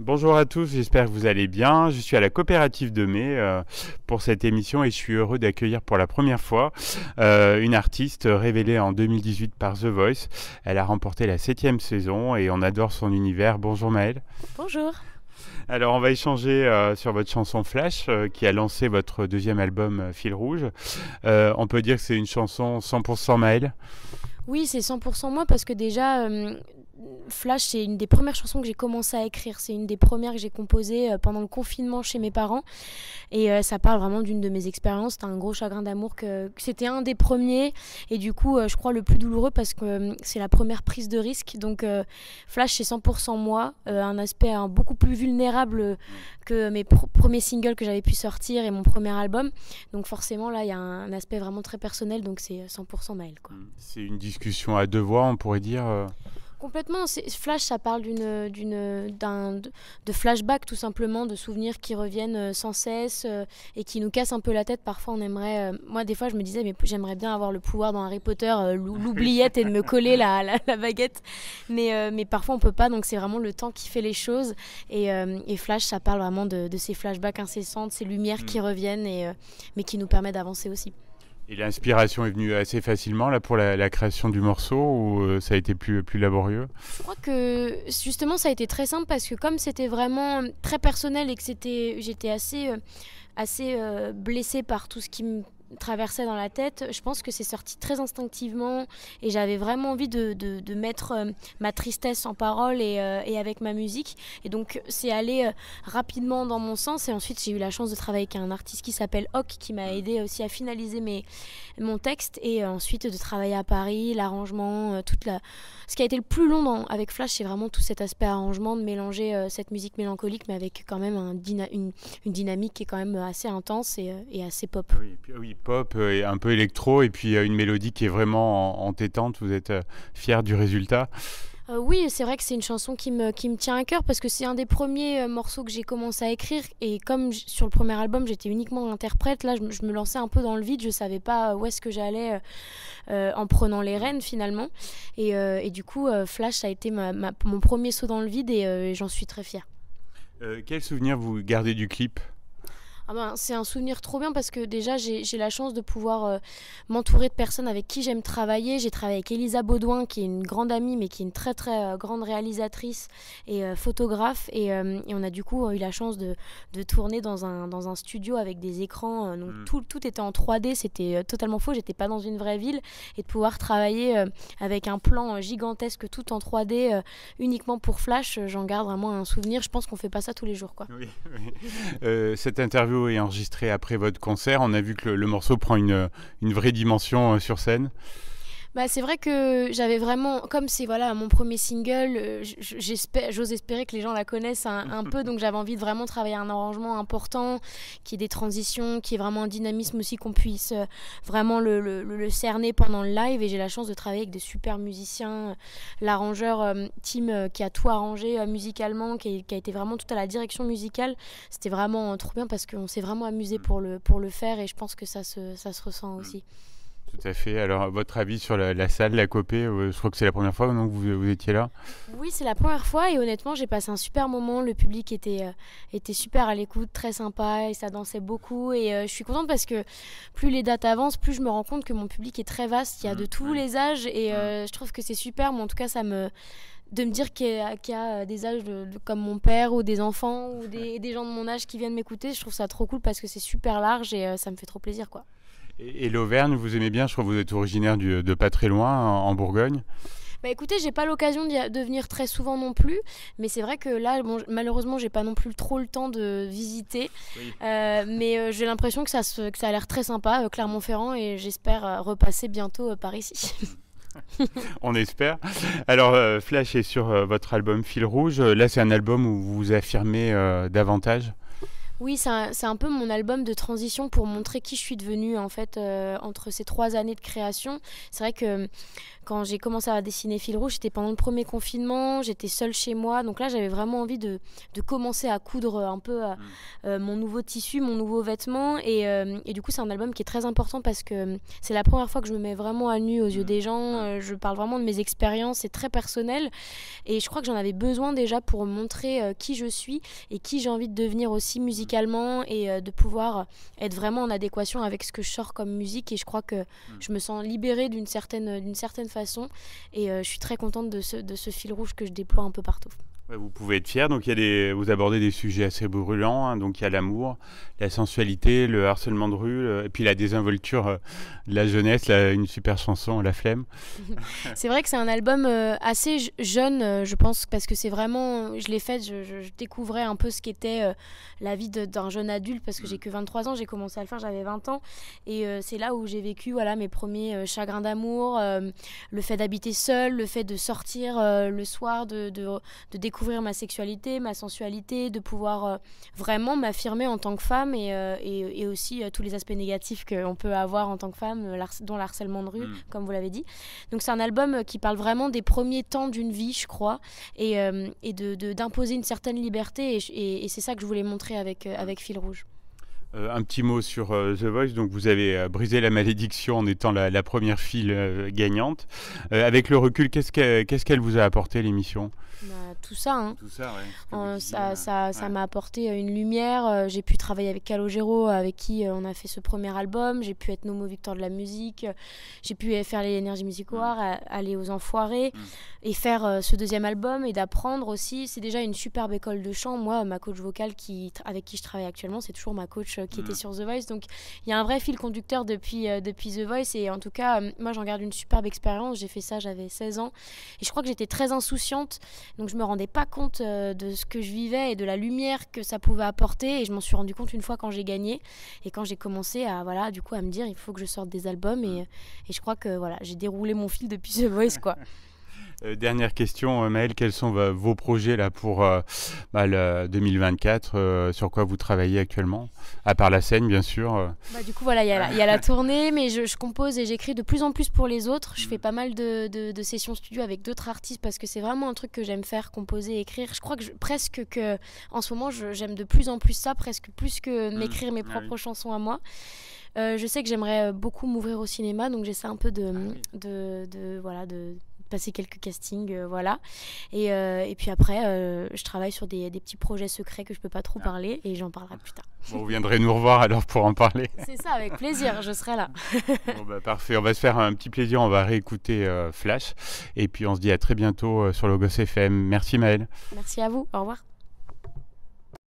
Bonjour à tous, j'espère que vous allez bien. Je suis à la coopérative de Mai pour cette émission et je suis heureux d'accueillir pour la première fois une artiste révélée en 2018 par The Voice. Elle a remporté la 7e saison et on adore son univers. Bonjour Maëlle. Bonjour. Alors on va échanger sur votre chanson Flash qui a lancé votre deuxième album Fil Rouge. On peut dire que c'est une chanson 100% Maëlle. Oui, c'est 100% moi parce que déjà, Flash, c'est une des premières chansons que j'ai commencé à écrire. C'est une des premières que j'ai composées pendant le confinement chez mes parents. Et ça parle vraiment d'une de mes expériences. C'était un gros chagrin d'amour que c'était un des premiers. Et du coup, je crois le plus douloureux parce que c'est la première prise de risque. Donc Flash, c'est 100% moi. Un aspect beaucoup plus vulnérable que mes premiers singles que j'avais pu sortir et mon premier album. Donc forcément, là, il y a un aspect vraiment très personnel. Donc c'est 100% Maëlle, quoi. C'est une discussion à deux voix, on pourrait dire. Complètement. Flash, ça parle de flashbacks tout simplement, de souvenirs qui reviennent sans cesse et qui nous cassent un peu la tête. Parfois, on aimerait. Moi, des fois, je me disais, mais j'aimerais bien avoir le pouvoir dans Harry Potter, l'oubliette et de me coller la baguette. Mais parfois, on peut pas. Donc, c'est vraiment le temps qui fait les choses. Et Flash, ça parle vraiment de ces flashbacks incessants, de ces lumières qui reviennent, mais qui nous permettent d'avancer aussi. Et l'inspiration est venue assez facilement là pour la création du morceau ou ça a été plus laborieux? Je crois que justement ça a été très simple parce que comme c'était vraiment très personnel et que j'étais assez blessée par tout ce qui me traversait dans la tête, je pense que c'est sorti très instinctivement et j'avais vraiment envie de mettre ma tristesse en parole et avec ma musique, et donc c'est allé rapidement dans mon sens. Et ensuite j'ai eu la chance de travailler avec un artiste qui s'appelle Hoc qui m'a aidé aussi à finaliser mon texte, et ensuite de travailler à Paris, l'arrangement, ce qui a été le plus long avec Flash, c'est vraiment tout cet aspect arrangement, de mélanger cette musique mélancolique mais avec quand même une dynamique qui est quand même assez intense et assez pop. Oui, pop et un peu électro et puis une mélodie qui est vraiment entêtante. Vous êtes fier du résultat? Oui, c'est vrai que c'est une chanson qui me tient à cœur parce que c'est un des premiers morceaux que j'ai commencé à écrire, et comme sur le premier album j'étais uniquement interprète, là je me lançais un peu dans le vide, je savais pas où est-ce que j'allais en prenant les rênes finalement, et du coup Flash ça a été mon premier saut dans le vide, et j'en suis très fière. Quel souvenir vous gardez du clip? Ah ben, c'est un souvenir trop bien parce que déjà j'ai la chance de pouvoir m'entourer de personnes avec qui j'aime travailler. J'ai travaillé avec Elisa Baudouin qui est une grande amie mais qui est une très très grande réalisatrice et photographe, et on a du coup eu la chance de tourner dans un studio avec des écrans, donc tout était en 3D, c'était totalement faux, j'étais pas dans une vraie ville, et de pouvoir travailler avec un plan gigantesque tout en 3D uniquement pour Flash, j'en garde vraiment un souvenir. Je pense qu'on fait pas ça tous les jours, quoi. Oui, oui. Cette interview est enregistrée après votre concert. On a vu que le morceau prend une vraie dimension sur scène. Bah, c'est vrai que j'avais vraiment, comme c'est voilà mon premier single, j'ose espérer que les gens la connaissent un peu, donc j'avais envie de vraiment travailler un arrangement important, qui ait des transitions, qui ait vraiment un dynamisme aussi, qu'on puisse vraiment le cerner pendant le live. Et j'ai la chance de travailler avec des super musiciens, l'arrangeur Tim qui a tout arrangé musicalement, qui a été vraiment tout à la direction musicale. C'était vraiment trop bien parce qu'on s'est vraiment amusé pour le faire, et je pense que ça se ressent aussi. Tout à fait. Alors, votre avis sur la salle, la Copé, je crois que c'est la première fois non, que vous étiez là. Oui, c'est la première fois, et honnêtement, j'ai passé un super moment. Le public était super à l'écoute, très sympa, et ça dansait beaucoup. Et je suis contente parce que plus les dates avancent, plus je me rends compte que mon public est très vaste. Il y a de tous les âges, et je trouve que c'est super. Mais en tout cas, de me dire qu'il y a des âges comme mon père, ou des enfants, ou des gens de mon âge qui viennent m'écouter, je trouve ça trop cool parce que c'est super large, et ça me fait trop plaisir, quoi. Et l'Auvergne, vous aimez bien? Je crois que vous êtes originaire de pas très loin, en Bourgogne. Bah écoutez, j'ai pas l'occasion de venir très souvent non plus, mais c'est vrai que là, bon, malheureusement, j'ai pas non plus trop le temps de visiter. Oui. Mais j'ai l'impression que ça a l'air très sympa, Clermont-Ferrand, et j'espère repasser bientôt par ici. On espère. Alors, Flash est sur votre album Fil Rouge. Là, c'est un album où vous vous affirmez davantage. Oui, c'est un peu mon album de transition pour montrer qui je suis devenue en fait entre ces 3 années de création. C'est vrai que quand j'ai commencé à dessiner Fil Rouge, c'était pendant le premier confinement, j'étais seule chez moi, donc là j'avais vraiment envie de commencer à coudre un peu mon nouveau tissu, mon nouveau vêtement, et du coup c'est un album qui est très important parce que c'est la première fois que je me mets vraiment à nu aux yeux des gens, je parle vraiment de mes expériences, c'est très personnel, et je crois que j'en avais besoin déjà pour montrer qui je suis et qui j'ai envie de devenir aussi musicalement, et de pouvoir être vraiment en adéquation avec ce que je sors comme musique, et je crois que je me sens libérée d'une certaine façon, et je suis très contente de ce fil rouge que je déploie un peu partout. Vous pouvez être fier, donc vous abordez des sujets assez brûlants, hein, donc il y a l'amour, la sensualité, le harcèlement de rue, et puis la désinvolture de la jeunesse, une super chanson, La Flemme. C'est vrai que c'est un album assez jeune, je pense, parce que c'est vraiment, je l'ai fait, je découvrais un peu ce qu'était la vie d'un jeune adulte, parce que j'ai que 23 ans, j'ai commencé à le faire, j'avais 20 ans, et c'est là où j'ai vécu mes premiers chagrins d'amour, le fait d'habiter seule, le fait de sortir le soir, de découvrir ma sexualité, ma sensualité, de pouvoir vraiment m'affirmer en tant que femme, et aussi tous les aspects négatifs qu'on peut avoir en tant que femme, dont le harcèlement de rue, comme vous l'avez dit. Donc c'est un album qui parle vraiment des premiers temps d'une vie, je crois, et d'imposer une certaine liberté, et c'est ça que je voulais montrer avec Fil Rouge. Un petit mot sur The Voice. Donc vous avez brisé la malédiction en étant la première fille gagnante. Avec le recul, qu'est-ce qu'elle vous a apporté, l'émission ? Tout ça, hein. Tout ça, ouais. Ça m'a apporté une lumière. J'ai pu travailler avec Calogero, avec qui on a fait ce premier album. J'ai pu être Nomo Victor de la musique. J'ai pu faire les Energy Music Awards, aller aux Enfoirés, et faire ce deuxième album, et d'apprendre aussi. C'est déjà une superbe école de chant. Moi, ma coach vocale avec qui je travaille actuellement, c'est toujours ma coach qui était sur The Voice. Donc il y a un vrai fil conducteur depuis The Voice, et en tout cas moi j'en garde une superbe expérience. J'ai fait ça, j'avais 16 ans, et je crois que j'étais très insouciante, donc je me rendais pas compte de ce que je vivais et de la lumière que ça pouvait apporter, et je m'en suis rendu compte une fois quand j'ai gagné, et quand j'ai commencé à me dire il faut que je sorte des albums, et je crois que j'ai déroulé mon fil depuis The Voice, quoi. Dernière question, Maëlle, quels sont vos projets là pour le 2024, sur quoi vous travaillez actuellement, à part la scène bien sûr Du coup il y a la tournée, mais je compose et j'écris de plus en plus pour les autres. Je fais pas mal de sessions studio avec d'autres artistes, parce que c'est vraiment un truc que j'aime faire, composer, écrire. Je crois que en ce moment j'aime de plus en plus ça, presque plus que m'écrire mes propres chansons à moi. Je sais que j'aimerais beaucoup m'ouvrir au cinéma, donc j'essaie un peu de passer quelques castings, et puis après je travaille sur des petits projets secrets que je peux pas trop parler, et j'en parlerai plus tard. Bon, vous viendrez nous revoir alors pour en parler. C'est ça, avec plaisir, je serai là. Bon, parfait, on va se faire un petit plaisir, on va réécouter Flash, et puis on se dit à très bientôt sur Logos FM. Merci Maëlle. Merci à vous, au revoir.